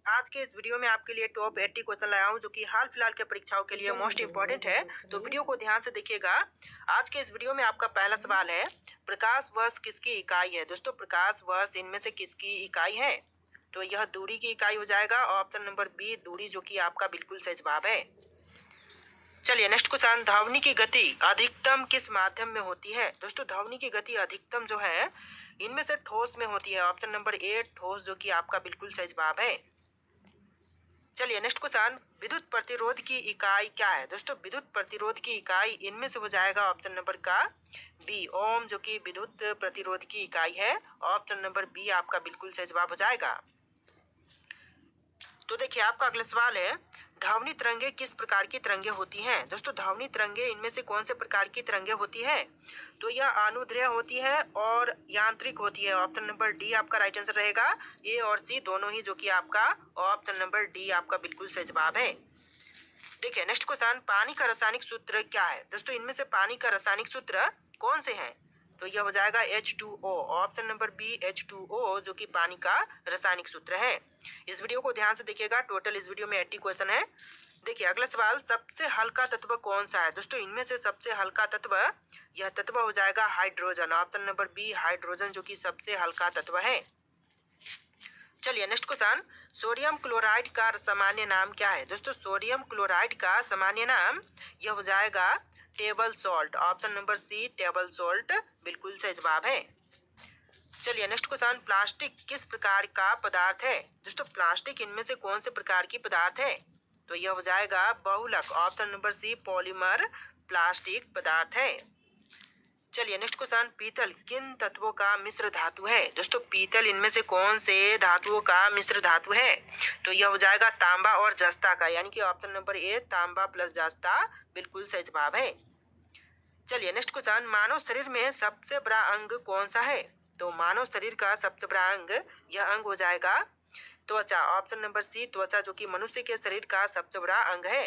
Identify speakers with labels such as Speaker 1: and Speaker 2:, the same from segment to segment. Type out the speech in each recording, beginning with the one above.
Speaker 1: आज के इस वीडियो में आपके लिए टॉप 80 क्वेश्चन लाया हूं जो कि हाल फिलहाल के परीक्षाओं के लिए मोस्ट इंपॉर्टेंट है। तो वीडियो को ध्यान से देखिएगा। आज के इस वीडियो में आपका पहला सवाल है, प्रकाश वर्ष किसकी इकाई है। दोस्तों, प्रकाश वर्ष इनमें से किसकी इकाई है? तो यह दूरी की इकाई हो जाएगा। ऑप्शन नंबर बी दूरी, जो कि आपका बिल्कुल सही जवाब है। चलिए नेक्स्ट क्वेश्चन, ध्वनि की गति अधिकतम किस माध्यम में होती है। दोस्तों, ध्वनि की गति अधिकतम जो है इनमें से ठोस में होती है। ऑप्शन नंबर ए ठोस, जो कि आपका बिल्कुल सही जवाब है। चलिए नेक्स्ट क्वेश्चन, विद्युत प्रतिरोध की इकाई क्या है। दोस्तों, विद्युत प्रतिरोध की इकाई इनमें से हो जाएगा ऑप्शन नंबर का बी ओम, जो कि विद्युत प्रतिरोध की इकाई है। ऑप्शन नंबर बी आपका बिल्कुल सही जवाब हो जाएगा। तो देखिए आपका अगला सवाल है, ध्वनि तरंगे किस प्रकार की तरंगे होती हैं। दोस्तों, ध्वनि तरंगे इनमें से कौन से प्रकार की तरंगे होती है। तो यह अनुदैर्ध्य होती है और यांत्रिक होती है। ऑप्शन नंबर डी आपका राइट आंसर रहेगा। ए और सी दोनों ही, जो कि आपका ऑप्शन नंबर डी आपका बिल्कुल सही जवाब है। देखिए नेक्स्ट क्वेश्चन, पानी का रासायनिक सूत्र क्या है। दोस्तों, इनमें से पानी का रासायनिक सूत्र कौन से हैं। तो यह हो जाएगा H2O। Option number B H2O, जो कि पानी का रासायनिक सूत्र है। इस वीडियो को ध्यान से देखिएगा। टोटल इस वीडियो में 80 क्वेश्चन है। देखिए अगला सवाल, सबसे हल्का तत्व कौन सा है। दोस्तों, इनमें से सबसे हल्का तत्व, यह तत्व हो जाएगा hydrogen. Option number B hydrogen, जो कि सबसे हल्का तत्व है। चलिए नेक्स्ट क्वेश्चन, सोडियम क्लोराइड का सामान्य नाम क्या है। दोस्तों, सोडियम क्लोराइड का सामान्य नाम यह हो जाएगा table salt. Option number C table salt बिल्कुल सही जवाब है। चलिए नेक्स्ट क्वेश्चन, प्लास्टिक किस प्रकार का पदार्थ है। दोस्तों, प्लास्टिक इनमें से कौन से प्रकार की पदार्थ है। तो यह हो जाएगा बहुलक। Option number C polymer plastic पदार्थ है। चलिए नेक्स्ट क्वेश्चन, पीतल किन तत्वों का मिश्र धातु है। दोस्तों, पीतल इनमें से कौन से धातुओं का मिश्र धातु है। तो यह हो जाएगा तांबा और जस्ता का, यानी कि ऑप्शन नंबर ए तांबा प्लस जस्ता बिल्कुल सही जवाब है। चलिए नेक्स्ट क्वेश्चन, मानव शरीर में सबसे बड़ा अंग कौन सा है। तो मानव शरीर का सबसे बड़ा अंग, यह अंग हो जाएगा त्वचा। ऑप्शन नंबर सी त्वचा, जो कि मनुष्य के शरीर का सबसे बड़ा अंग है।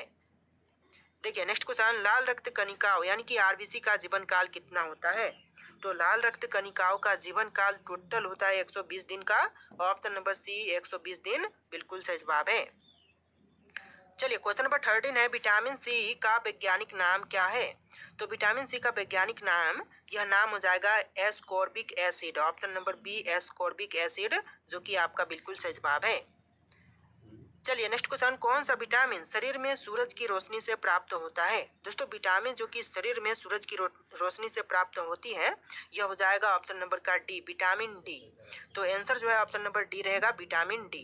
Speaker 1: देखिए नेक्स्ट क्वेश्चन, लाल रक्त कणिकाओं यानी कि आरबीसी का जीवन काल कितना होता है। तो लाल रक्त कणिकाओं का जीवन काल टोटल होता है 120 दिन का। ऑप्शन नंबर सी 120 दिन बिल्कुल सही जवाब है। चलिए क्वेश्चन नंबर 13 है, विटामिन सी का वैज्ञानिक नाम क्या है। तो विटामिन सी का वैज्ञानिक नाम, यह नाम हो जाएगा ascorbic acid. Option number B ascorbic acid, जो कि आपका बिल्कुल सही जवाब है। चलिए नेक्स्ट क्वेश्चन, कौन सा विटामिन शरीर में सूरज की रोशनी से प्राप्त होता है। दोस्तों, विटामिन जो कि शरीर में सूरज की रोशनी से प्राप्त होती है, यह हो जाएगा ऑप्शन नंबर का डी विटामिन डी। तो आंसर जो है ऑप्शन नंबर डी रहेगा विटामिन डी।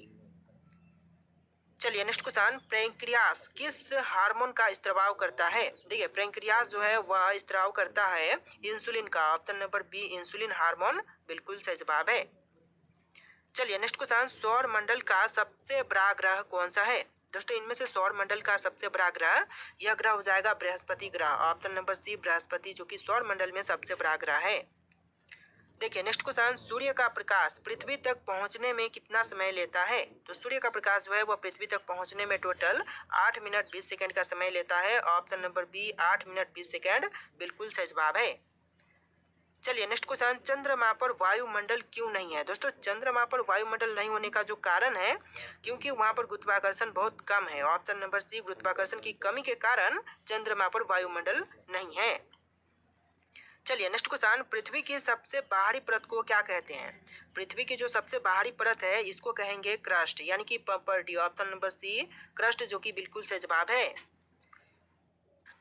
Speaker 1: चलिए नेक्स्ट क्वेश्चन, पैंक्रियास किस हार्मोन का स्त्राव करता है। देखिए पैंक्रियास जो है वह स्त्राव करता है इंसुलिन का। Option number B insulin hormone बिल्कुल सही जवाब है। चलिए नेक्स्ट क्वेश्चन, सौर मंडल का सबसे बड़ा ग्रह कौन सा है। दोस्तों, इनमें से सौर मंडल का सबसे बड़ा ग्रह, यह ग्रह हो जाएगा बृहस्पति ग्रह। ऑप्शन नंबर सी बृहस्पति, जो कि सौर मंडल में सबसे बड़ा ग्रह है। देखिए नेक्स्ट क्वेश्चन, सूर्य का प्रकाश पृथ्वी तक पहुंचने में कितना समय लेता है। तो सूर्य का प्रकाश जो है वह पृथ्वी तक पहुंचने में टोटल 8 मिनट 20 सेकंड का समय लेता है। Option number B 8 minute 20 second बिल्कुल सही जवाब है। चलिए नेक्स्ट क्वेश्चन, चंद्रमा पर वायुमंडल क्यों नहीं है। दोस्तों, चंद्रमा पर वायुमंडल नहीं होने का जो कारण है, क्योंकि वहां पर गुरुत्वाकर्षण बहुत कम है। ऑप्शन नंबर सी गुरुत्वाकर्षण की कमी के कारण चंद्रमा पर वायुमंडल नहीं है। चलिए नेक्स्ट क्वेश्चन, पृथ्वी की सबसे बाहरी परत को क्या कहते हैं। पृथ्वी की जो सबसे बाहरी परत है इसको कहेंगे क्रस्ट, यानी कि property. Option number C crust, जो कि बिल्कुल सही जवाब है।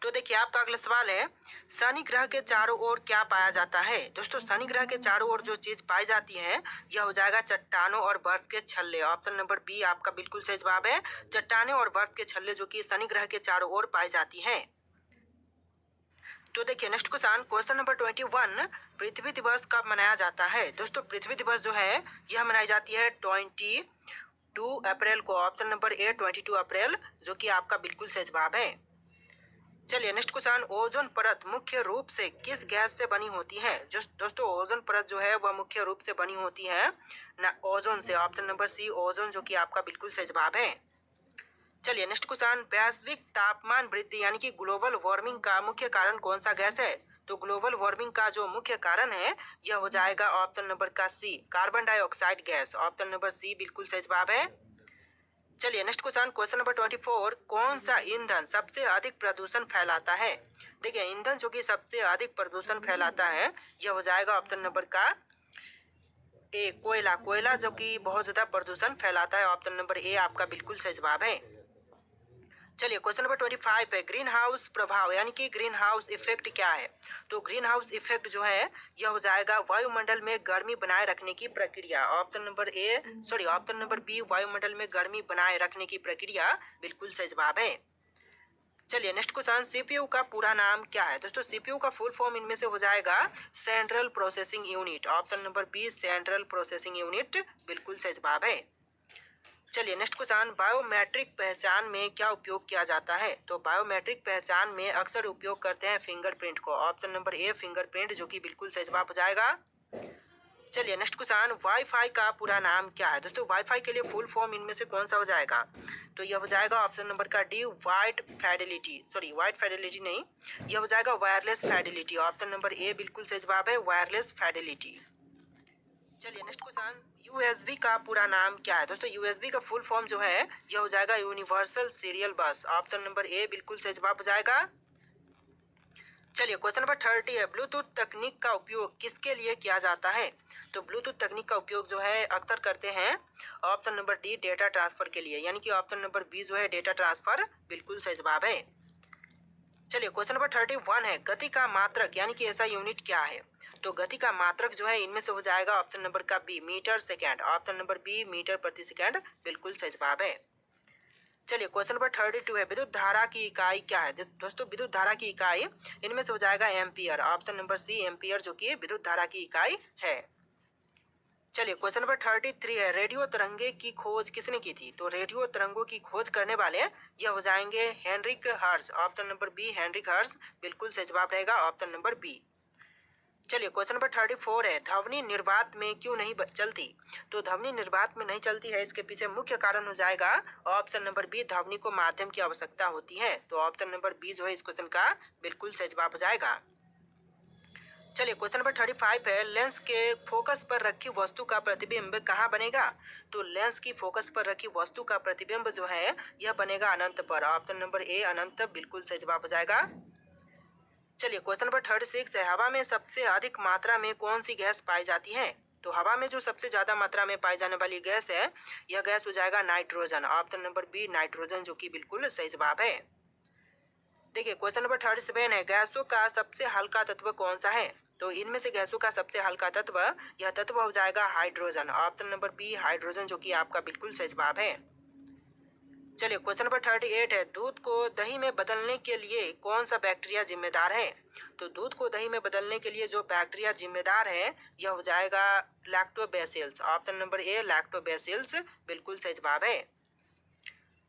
Speaker 1: तो देखिए आपका अगला सवाल है, शनि ग्रह के चारों ओर क्या पाया जाता है। दोस्तों, शनि ग्रह के चारों ओर जो चीज पाई जाती है, यह हो जाएगा चट्टानों और बर्फ के छल्ले। ऑप्शन नंबर बी आपका बिल्कुल सही जवाब है, चट्टानें और बर्फ के छल्ले, जो कि शनि ग्रह के चारों ओर पाई जाती है। तो देखिए नेक्स्ट क्वेश्चन नंबर 21, पृथ्वी दिवस कब मनाया जाता है। दोस्तों, पृथ्वी दिवस जो है यह मनाई जाती है 22 अप्रैल को। ऑप्शन नंबर ए 22 अप्रैल, जो कि आपका बिल्कुल सही जवाब है। चलिए नेक्स्ट क्वेश्चन, ओजोन परत मुख्य रूप से किस गैस से बनी होती है। जो दोस्तों, ओजोन परत जो है वह मुख्य रूप से बनी होती है ना ओजोन से। ऑप्शन नंबर सी ओजोन, जो कि आपका बिल्कुल सही जवाब है। चलिए नेक्स्ट क्वेश्चन, वैश्विक तापमान वृद्धि यानी कि ग्लोबल वार्मिंग का मुख्य कारण कौन सा गैस है। तो ग्लोबल वार्मिंग का जो मुख्य कारण है, यह हो जाएगा ऑप्शन नंबर का C carbon dioxide gas. Option number C बिल्कुल सही जवाब है। चलिए नेक्स्ट क्वेश्चन नंबर 24, कौन सा ईंधन सबसे अधिक प्रदूषण फैलाता है? देखिए ईंधन जो कि सबसे अधिक प्रदूषण फैलाता है यह हो जाएगा ऑप्शन नंबर का ए, कोयला। कोयला जो कि बहुत ज्यादा प्रदूषण फैलाता है, ऑप्शन नंबर ए आपका बिल्कुल सही जवाब है। चलिए क्वेश्चन नंबर 25 है, ग्रीन हाउस प्रभाव यानी कि ग्रीन हाउस इफेक्ट क्या है? तो ग्रीन हाउस इफेक्ट जो है यह हो जाएगा वायुमंडल में गर्मी बनाए रखने की प्रक्रिया। ऑप्शन नंबर बी वायुमंडल में गर्मी बनाए रखने की प्रक्रिया बिल्कुल सही जवाब है। चलिए नेक्स्ट क्वेश्चन, सीपीयू का पूरा नाम क्या है? दोस्तों सीपीयू का फुल फॉर्म इनमें से हो जाएगा central processing unit. Option number B central processing unit बिल्कुल सही जवाब है। चलिए नेक्स्ट क्वेश्चन, बायोमेट्रिक पहचान में क्या उपयोग किया जाता है? तो बायोमेट्रिक पहचान में अक्सर उपयोग करते हैं फिंगरप्रिंट को। ऑप्शन नंबर ए फिंगरप्रिंट जो कि बिल्कुल सही जवाब हो जाएगा। चलिए नेक्स्ट क्वेश्चन, वाईफाई का पूरा नाम क्या है? दोस्तों वाईफाई के लिए फुल फॉर्म इनमें से कौन सा हो जाएगा? तो यह हो जाएगा ऑप्शन नंबर का डी वाइड फिडेलिटी नहीं, यह हो जाएगा वायरलेस फिडेलिटी। ऑप्शन नंबर ए बिल्कुल सही जवाब है, वायरलेस फिडेलिटी। चलिए नेक्स्ट क्वेश्चन, यूएसबी का पूरा नाम क्या है? दोस्तों यूएसबी का फुल फॉर्म जो है यह हो जाएगा यूनिवर्सल सीरियल बस। ऑप्शन नंबर ए बिल्कुल सही जवाब हो जाएगा। चलिए क्वेश्चन नंबर 30 है, ब्लूटूथ तकनीक का उपयोग किसके लिए किया जाता है? तो ब्लूटूथ तकनीक का उपयोग जो है अक्सर करते हैं option number D data transfer के लिए, यानी कि ऑप्शन नंबर बी जो है डेटा ट्रांसफर बिल्कुल सही जवाब है। चलिए क्वेश्चन नंबर 31 है, गति का मात्रक यानी कि ऐसा यूनिट क्या है? तो गति का मात्रक जो है इनमें से हो जाएगा ऑप्शन नंबर का B metre second. Option number B metre प्रति सेकेंड बिल्कुल सही जवाब है। चलिए क्वेश्चन नंबर 32 है, विद्युत धारा की इकाई क्या है? दोस्तों विद्युत धारा की इकाई इनमें से हो जाएगा ampere. Option number C ampere जो कि विद्युत धारा की इकाई है। चलिए क्वेश्चन नंबर 33 है, रेडियो तरंगे की खोज किसने की थी? तो रेडियो तरंगों की खोज करने वाले यह हो जाएंगे Heinrich Hertz. Option number B Heinrich Hertz बिल्कुल सही जवाब रहेगा, ऑप्शन नंबर बी। चलिए क्वेश्चन नंबर 34 है, ध्वनि निर्वात में क्यों नहीं चलती? तो ध्वनि निर्वात में नहीं चलती है, इसके पीछे मुख्य कारण हो जाएगा ऑप्शन नंबर बी ध्वनि को माध्यम की आवश्यकता होती है। तो ऑप्शन नंबर बी जो है इस क्वेश्चन का बिल्कुल सही जवाब हो जाएगा। चलिए क्वेश्चन नंबर 35 है, लेंस के फोकस पर रखी वस्तु का प्रतिबिंब कहाँ बनेगा? तो लेंस की फोकस पर रखी वस्तु का प्रतिबिंब जो है यह बनेगा अनंत पर। ऑप्शन नंबर ए अनंत बिल्कुल सही जवाब हो जाएगा। चलिए क्वेश्चन नंबर 36 है, हवा में सबसे अधिक मात्रा में कौन सी गैस पाई जाती है? तो हवा में जो सबसे ज्यादा मात्रा में पाई जाने वाली गैस है यह गैस हो जाएगा nitrogen. Option number B nitrogen जो कि बिल्कुल सही जवाब है। देखिए क्वेश्चन नंबर 37 है, गैसों का सबसे हल्का तत्व कौन सा है? तो इनमें से गैसों का सबसे हल्का तत्व यह तत्व हो जाएगा hydrogen. Option number B hydrogen जो कि आपका बिल्कुल सही जवाब है। चलिए क्वेश्चन नंबर 38 है, दूध को दही में बदलने के लिए कौन सा बैक्टीरिया जिम्मेदार है? तो दूध को दही में बदलने के लिए जो बैक्टीरिया जिम्मेदार है यह हो जाएगा लैक्टोबैसिलस। ऑप्शन नंबर ए लैक्टोबैसिलस बिल्कुल सही जवाब है।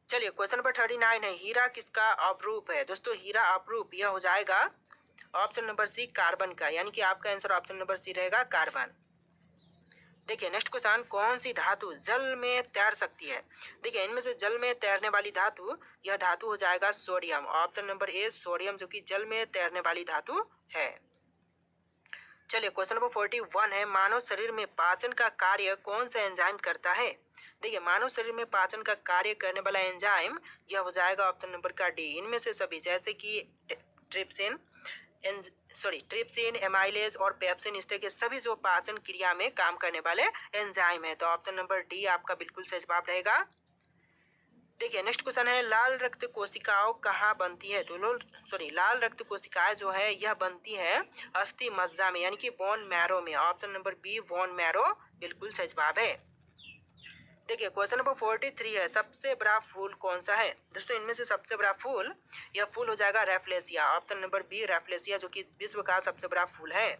Speaker 1: चलिए क्वेश्चन नंबर 39 है, हीरा किसका अपरूप है? दोस्तों हीरा अपरूप यह हो जाएगा ऑप्शन नंबर सी कार्बन का, यानी कि आपका आंसर ऑप्शन नंबर सी रहेगा कार्बन। देखिए नेक्स्ट क्वेश्चन, कौन सी धातु जल में तैर सकती है? देखिए इनमें से जल में तैरने वाली धातु यह धातु हो जाएगा सोडियम। ऑप्शन नंबर ए सोडियम जो कि जल में तैरने वाली धातु है। चलिए क्वेश्चन नंबर 41 है, मानव शरीर में पाचन का कार्य कौन सा एंजाइम करता है? देखिए मानव शरीर में पाचन का कार्य करने वाला एंजाइम यह हो जाएगा ऑप्शन नंबर का डी इनमें से सभी, जैसे कि ट्रिप्सिन ट्रिप्सिन एमाइलेज और पेप्सिन, इस तरह के सभी जो पाचन क्रिया में काम करने वाले एंजाइम है। तो ऑप्शन नंबर डी आपका बिल्कुल सही जवाब रहेगा। देखिए नेक्स्ट क्वेश्चन है, लाल रक्त कोशिकाओं कहाँ बनती है? तो लाल रक्त कोशिकाएं जो है यह बनती है अस्थि मज्जा में, यानी कि बोन मैरो में। Option number B bone marrow बिल्कुल सही जवाब है। देखिए क्वेश्चन नंबर 43 है, सबसे बड़ा फूल कौन सा है? दोस्तों इनमें से सबसे बड़ा फूल यह फूल हो जाएगा rafflesia. Option number B rafflesia जो कि विश्व का सबसे बड़ा फूल है।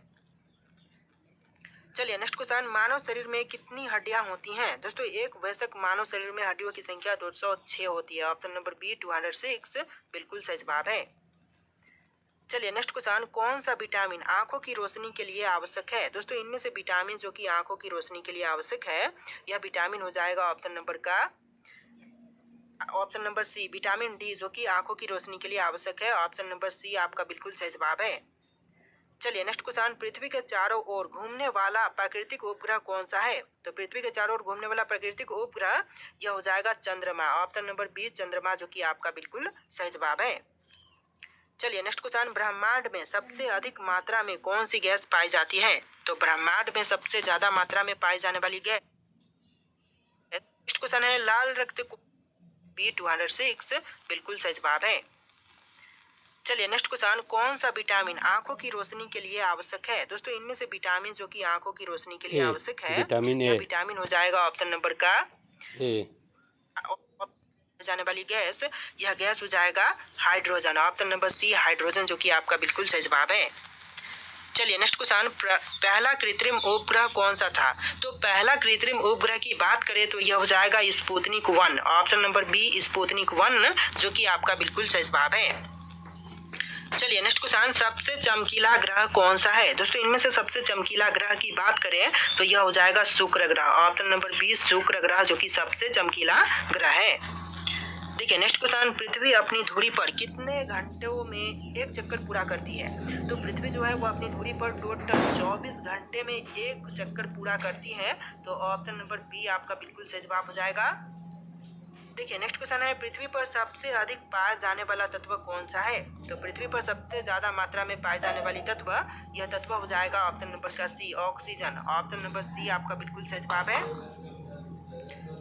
Speaker 1: चलिए नेक्स्ट क्वेश्चन, मानव शरीर में कितनी हड्डियां होती हैं? दोस्तों एक वयस्क मानव शरीर में हड्डियों की संख्या 206 होती है। ऑप्शन नंबर बी 206 बिल्कुल सही जवाब है। चलिए नेक्स्ट क्वेश्चन, कौन सा विटामिन आंखों की रोशनी के लिए आवश्यक है? दोस्तों इनमें से विटामिन जो कि आंखों की रोशनी के लिए आवश्यक है यह विटामिन हो जाएगा option number C vitamin D जो कि आंखों की रोशनी के लिए आवश्यक है। ऑप्शन नंबर सी आपका बिल्कुल सही जवाब है। चलिए नेक्स्ट क्वेश्चन, पृथ्वी के चारों ओर घूमने वाला प्राकृतिक उपग्रह कौन सा है? तो पृथ्वी के चारों ओर घूमने वाला प्राकृतिक उपग्रह यह हो जाएगा चंद्रमा। ऑप्शन नंबर बी चंद्रमा, जो कि आपका बिल्कुल सही जवाब है। चलिए नेक्स्ट क्वेश्चन, ब्रह्मांड में सबसे अधिक मात्रा में कौन सी गैस पाई जाती है? तो ब्रह्मांड में सबसे ज्यादा मात्रा में पाई जाने वाली गैस, नेक्स्ट क्वेश्चन है लाल रक्त B206, बिल्कुल सही जवाब है। चलिए नेक्स्ट क्वेश्चन, कौन सा विटामिन आंखों की रोशनी के लिए आवश्यक है? दोस्तों इनमें से विटामिन जो कि आंखों की रोशनी के लिए आवश्यक है,
Speaker 2: विटामिन ए,
Speaker 1: यह विटामिन हो जाएगा ऑप्शन नंबर का
Speaker 2: ए।
Speaker 1: जाने वाली गैस, यह गैस हो जाएगा hydrogen. Option number C hydrogen, जो कि आपका बिल्कुल सही जवाब है। चलिए नेक्स्ट क्वेश्चन, पहला कृत्रिम उपग्रह कौन सा था? तो पहला कृत्रिम उपग्रह की बात करें तो यह हो जाएगा Sputnik 1। Option number B Sputnik 1, जो कि आपका बिल्कुल सही जवाब है। चलिए नेक्स्ट क्वेश्चन, सबसे चमकीला ग्रह कौन सा है? दोस्तों इनमें से सबसे चमकीला ग्रह की बात करें तो यह हो जाएगा शुक्र ग्रह। ऑप्शन नंबर बी शुक्र ग्रह, जो कि सबसे चमकीला ग्रह है। देखिए नेक्स्ट क्वेश्चन, पृथ्वी अपनी धुरी पर कितने घंटों में एक चक्कर पूरा करती है? तो पृथ्वी जो है वो अपनी धुरी पर टोटल 24 घंटे में एक चक्कर पूरा करती है। तो ऑप्शन नंबर बी आपका बिल्कुल सही जवाब हो जाएगा। देखिए नेक्स्ट क्वेश्चन है, पृथ्वी पर सबसे अधिक पाया जाने वाला तत्व कौन सा है? तो पृथ्वी पर सबसे ज्यादा मात्रा में पाए जाने वाली तत्व, यह तत्व हो जाएगा ऑप्शन नंबर का सी ऑक्सीजन। ऑप्शन नंबर सी आपका बिल्कुल सही जवाब है।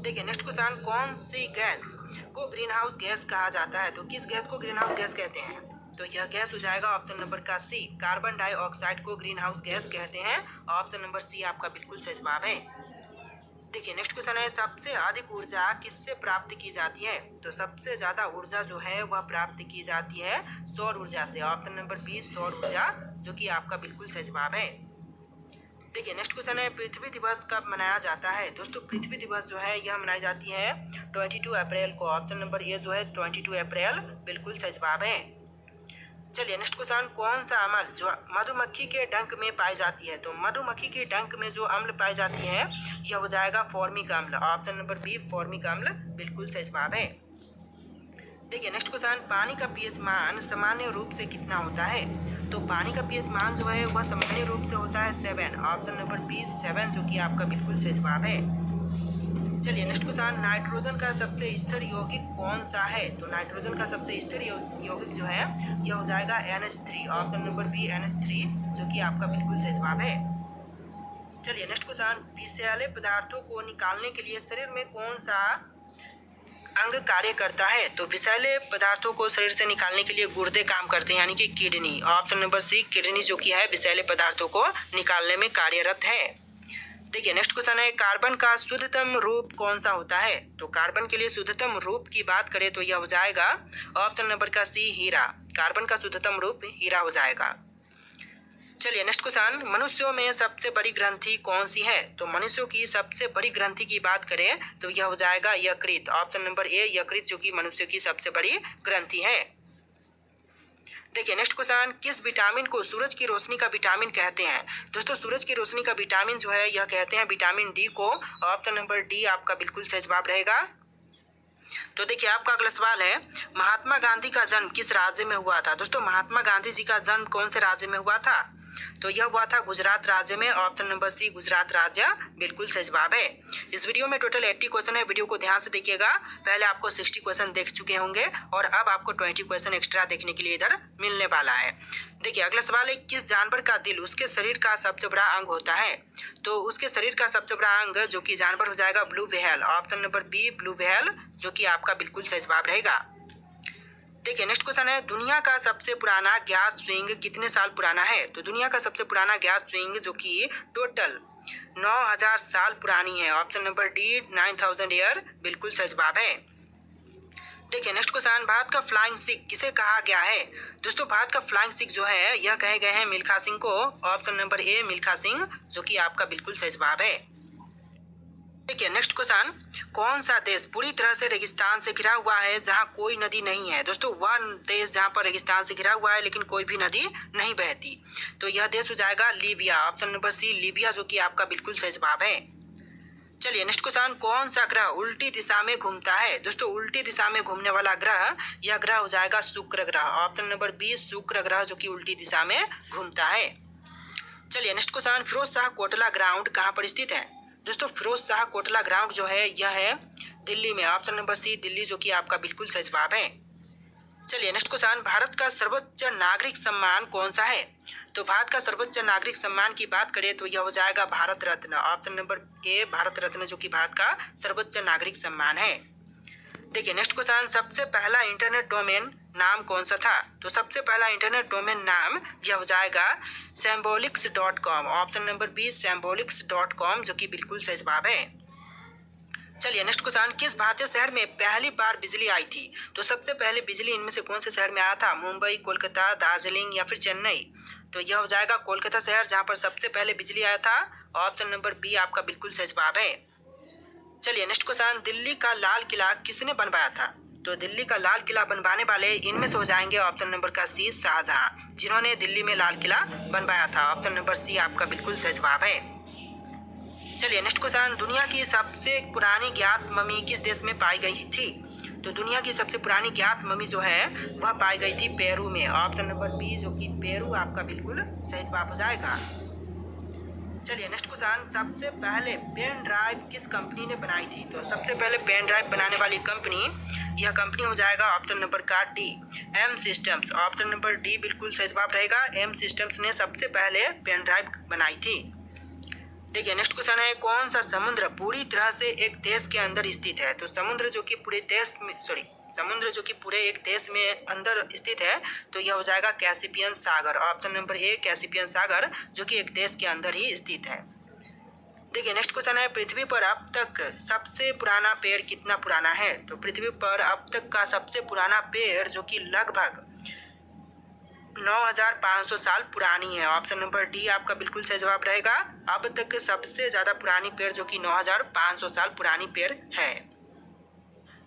Speaker 1: देखिए नेक्स्ट क्वेश्चन, कौन सी गैस को ग्रीन हाउस गैस कहा जाता है? तो किस गैस को ग्रीन हाउस गैस कहते हैं? तो यह गैस हो जाएगा ऑप्शन नंबर का सी कार्बन डाइऑक्साइड को ग्रीन हाउस गैस कहते हैं। ऑप्शन नंबर सी आपका बिल्कुल सही जवाब है। देखिए नेक्स्ट क्वेश्चन है, सबसे अधिक ऊर्जा किससे प्राप्त की जाती है? तो सबसे ज्यादा ऊर्जा जो है वह प्राप्त की जाती है सौर ऊर्जा से। ऑप्शन नंबर बी सौर ऊर्जा, जो कि आपका बिल्कुल सही जवाब है। देखिए नेक्स्ट क्वेश्चन है, पृथ्वी दिवस कब मनाया जाता है? दोस्तों पृथ्वी दिवस जो है यह मनाई जाती है 22 अप्रैल को। ऑप्शन नंबर ए जो है 22 अप्रैल, बिल्कुल सही जवाब है। चलिए नेक्स्ट क्वेश्चन, कौन सा अम्ल जो मधुमक्खी के डंक में पाई जाती है? तो मधुमक्खी के डंक में जो अम्ल पाई जाती है यह हो जाएगा फॉर्मिक अम्ल। ऑप्शन नंबर बी फॉर्मिक अम्ल, बिल्कुल सही जवाब है। देखिए नेक्स्ट क्वेश्चन, पानी का पीएच मान सामान्य रूप से कितना होता है? तो पानी का पीएच मान जो है वह सामान्य रूप से होता है 7। ऑप्शन नंबर बी 7, जो कि आपका बिल्कुल सही जवाब है। चलिए नेक्स्ट क्वेश्चन, नाइट्रोजन का सबसे स्थिर यौगिक कौन सा है? तो नाइट्रोजन का सबसे स्थिर यौगिक जो है यह हो जाएगा NH3। Option number B NH3, जो कि आपका बिल्कुल सही जवाब है। चलिए नेक्स्ट क्वेश्चन, विषैले पदार्थों को निकालने के लिए शरीर में कौन सा अंग कार्य करता है? तो विषैले पदार्थों को शरीर से निकालने के लिए गुर्दे काम करते हैं, यानी कि kidney. Option number C kidney, जो कि है विषैले पदार्थों को निकालने में कार्यरत है। देखिए नेक्स्ट क्वेश्चन है, कार्बन का शुद्धतम रूप कौन सा होता है? तो कार्बन के लिए शुद्धतम रूप की बात करें तो यह हो जाएगा ऑप्शन नंबर का सी हीरा। कार्बन का शुद्धतम रूप हीरा हो जाएगा। चलिए नेक्स्ट क्वेश्चन, मनुष्यों में सबसे बड़ी ग्रंथि कौन सी है? तो मनुष्यों की सबसे बड़ी ग्रंथि की बात करें तो यह हो जाएगा यकृत। ऑप्शन नंबर ए यकृत, जो कि मनुष्य की सबसे बड़ी ग्रंथि है। देखिए नेक्स्ट क्वेश्चन, किस विटामिन को सूरज की रोशनी का विटामिन कहते हैं? दोस्तों सूरज की रोशनी का विटामिन जो है यह कहते हैं विटामिन डी को। ऑप्शन नंबर डी आपका बिल्कुल सही जवाब रहेगा। तो देखिए आपका अगला सवाल है, महात्मा गांधी का जन्म किस राज्य में हुआ था? दोस्तों महात्मा गांधी जी का जन्म कौन से राज्य में हुआ था? तो यह हुआ था गुजरात राज्य में। ऑप्शन नंबर सी गुजरात राज्य, बिल्कुल सही जवाब है। इस वीडियो में टोटल 80 क्वेश्चन है, वीडियो को ध्यान से देखिएगा। पहले आपको 60 क्वेश्चन देख चुके होंगे और अब आपको 20 क्वेश्चन एक्स्ट्रा देखने के लिए इधर मिलने वाला है। देखिए अगला सवाल है, किस जानवर का दिल उसके शरीर का सबसे बड़ा अंग होता है? तो उसके शरीर का सबसे बड़ा अंग जो कि जानवर हो जाएगा blue whale. Option number B blue whale, जो कि आपका बिल्कुल सही जवाब रहेगा। देखिए नेक्स्ट क्वेश्चन है, दुनिया का सबसे पुराना ज्ञात स्विंग कितने साल पुराना है? तो दुनिया का सबसे पुराना ज्ञात स्विंग जो कि टोटल 9000 साल पुरानी है। ऑप्शन नंबर डी 9000 ईयर, बिल्कुल सही जवाब है। देखिए नेक्स्ट क्वेश्चन, भारत का फ्लाइंग सिख किसे कहा गया है? दोस्तों भारत का फ्लाइंग सिख जो है यह कहे गए हैं मिल्खा सिंह को। ऑप्शन नंबर ए मिल्खा सिंह, जो कि आपका बिल्कुल सही जवाब है। देखिए नेक्स्ट क्वेश्चन, कौन सा देश पूरी तरह से रेगिस्तान से घिरा हुआ है जहां कोई नदी नहीं है? दोस्तों वह देश जहां पर रेगिस्तान से घिरा हुआ है लेकिन कोई भी नदी नहीं बहती, तो यह देश हो जाएगा Libya. Option number C Libya, जो कि आपका बिल्कुल सही जवाब है। चलिए नेक्स्ट क्वेश्चन, कौन सा ग्रह उल्टी दिशा में घूमता है? दोस्तों उल्टी दिशा में घूमने वाला ग्रह, यह ग्रह हो जाएगा शुक्र ग्रह। ऑप्शन नंबर बी शुक्र ग्रह, जो कि उल्टी दिशा में घूमता है। चलिए next question, Firoz Shah Kotla ground कहाँ पर स्थित है? दोस्तों फिरोज शाह कोटला ग्राउंड जो है यह है दिल्ली में। ऑप्शन नंबर सी दिल्ली, जो कि आपका बिल्कुल सही जवाब है। चलिए नेक्स्ट क्वेश्चन, भारत का सर्वोच्च नागरिक सम्मान कौन सा है? तो भारत का सर्वोच्च नागरिक सम्मान की बात करें तो यह हो जाएगा भारत रत्न। ऑप्शन नंबर ए भारत रत्न, जो कि भारत का सर्वोच्च नागरिक सम्मान है। देखिए नेक्स्ट क्वेश्चन, सबसे पहला इंटरनेट डोमेन नाम कौन सा था? तो सबसे पहला इंटरनेट डोमेन नाम यह हो जाएगा symbolics.com। Option number B symbolics.com, जो कि बिल्कुल सही जवाब है। चलिए नेक्स्ट क्वेश्चन, किस भारतीय शहर में पहली बार बिजली आई थी? तो सबसे पहले बिजली इनमें से कौन से शहर में आया था? मुंबई, कोलकाता, दार्जिलिंग या फिर चेन्नई? तो यह हो जाएगा कोलकाता शहर, जहां पर सबसे पहले बिजली आया था। ऑप्शन नंबर बी आपका बिल्कुल सही जवाब है। चलिए नेक्स्ट क्वेश्चन, दिल्ली का लाल किला किसने बनवाया था? तो दिल्ली का लाल किला बनवाने वाले इनमें से हो जाएंगे ऑप्शन नंबर का सी शाहजहां, जिन्होंने दिल्ली में लाल किला बनवाया था। ऑप्शन नंबर सी आपका बिल्कुल सही जवाब है। चलिए नेक्स्ट क्वेश्चन, दुनिया की सबसे पुरानी ज्ञात मम्मी किस देश में पाई गई थी? तो दुनिया की सबसे पुरानी ज्ञात मम्मी जो है वह पाई गई थी पेरू में। ऑप्शन नंबर बी, जो कि पेरू आपका बिल्कुल सही जवाब हो जाएगा। चलिए नेक्स्ट क्वेश्चन, सबसे पहले पेन ड्राइव किस कंपनी ने बनाई थी? तो सबसे पहले पेन ड्राइव बनाने वाली कंपनी, यह कंपनी हो जाएगा ऑप्शन नंबर का D M systems. Option number D बिल्कुल सही जवाब रहेगा। एम सिस्टम्स ने सबसे पहले पेन ड्राइव बनाई थी। देखिए नेक्स्ट क्वेश्चन है, कौन सा समुद्र पूरी तरह से एक देश के अंदर स्थित है? तो समुद्र जो कि पूरे एक देश में अंदर स्थित है, तो यह हो जाएगा कैस्पियन सागर। ऑप्शन नंबर ए कैस्पियन सागर, जो कि एक देश के अंदर ही स्थित है। देखिए नेक्स्ट क्वेश्चन है, पृथ्वी पर अब तक सबसे पुराना पेड़ कितना पुराना है? तो पृथ्वी पर अब तक का सबसे पुराना पेड़, जो कि लगभग 9500 साल पुरानी है। ऑप्शन नंबर डी आपका बिल्कुल सही जवाब रहेगा। अब तक सबसे ज्यादा पुरानी पेड़, जो कि 9500 साल पुरानी पेड़ है।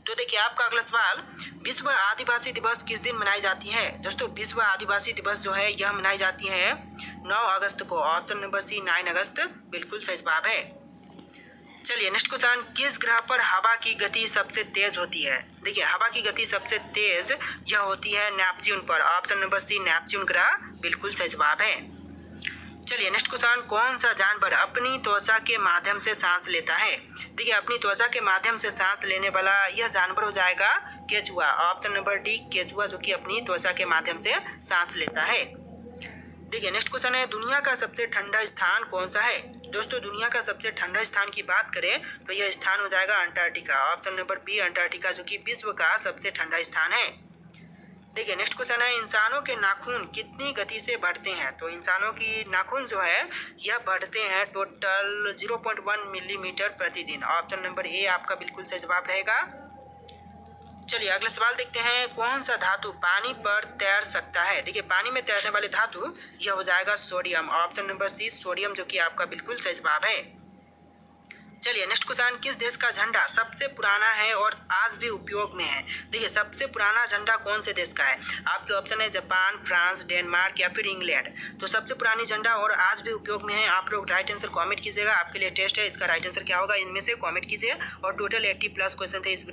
Speaker 1: तो देखिए आपका अगला सवाल, विश्व आदिवासी दिवस किस दिन मनाई जाती है? दोस्तों विश्व आदिवासी दिवस जो है यह मनाई जाती है 9 अगस्त को। ऑप्शन नंबर सी 9 अगस्त बिल्कुल सही जवाब है। चलिए नेक्स्ट क्वेश्चन, किस ग्रह पर हवा की गति सबसे तेज होती है? देखिए हवा की गति सबसे तेज यह होती है नेपच्यून पर। ऑप्शन नंबर सी नेपच्यून ग्रह बिल्कुल सही जवाब है। चलिए नेक्स्ट क्वेश्चन, कौन सा जानवर अपनी त्वचा के माध्यम से सांस लेता है? देखिए अपनी त्वचा के माध्यम से सांस लेने वाला यह जानवर हो जाएगा केचुआ। ऑप्शन नंबर डी केचुआ, जो कि अपनी त्वचा के माध्यम से सांस लेता है। देखिए नेक्स्ट क्वेश्चन है, दुनिया का सबसे ठंडा स्थान कौन सा है? दोस्तों दुनिया का सबसे ठंडा स्थान की बात करें तो यह स्थान हो जाएगा Antarctica. Option number B Antarctica, जो कि विश्व का सबसे ठंडा स्थान है। देखिए नेक्स्ट क्वेश्चन है, इंसानों के नाखून कितनी गति से बढ़ते हैं? तो इंसानों की नाखून जो है यह बढ़ते हैं टोटल 0.1 मिलीमीटर प्रतिदिन। ऑप्शन नंबर ए आपका बिल्कुल सही जवाब रहेगा। चलिए अगला सवाल देखते हैं, कौन सा धातु पानी पर तैर सकता है? देखिए पानी में तैरने वाले धातु यह हो जाएगा sodium. Option number C sodium, जो कि आपका बिल्कुल सही जवाब है। चलिए नेक्स्ट क्वेश्चन, किस देश का झंडा सबसे पुराना है और आज भी उपयोग में है? देखिए सबसे पुराना झंडा कौन से देश का है? आपके ऑप्शन है जापान, फ्रांस, डेनमार्क या फिर इंग्लैंड। तो सबसे पुरानी झंडा और आज भी उपयोग में है। आप लोग राइट आंसर कमेंट कीजिएगा। आपके लिए टेस्ट है, इसका राइट आंसर क्या होगा इनमें से कमेंट कीजिए। और टोटल 80+ क्वेश्चन थे इस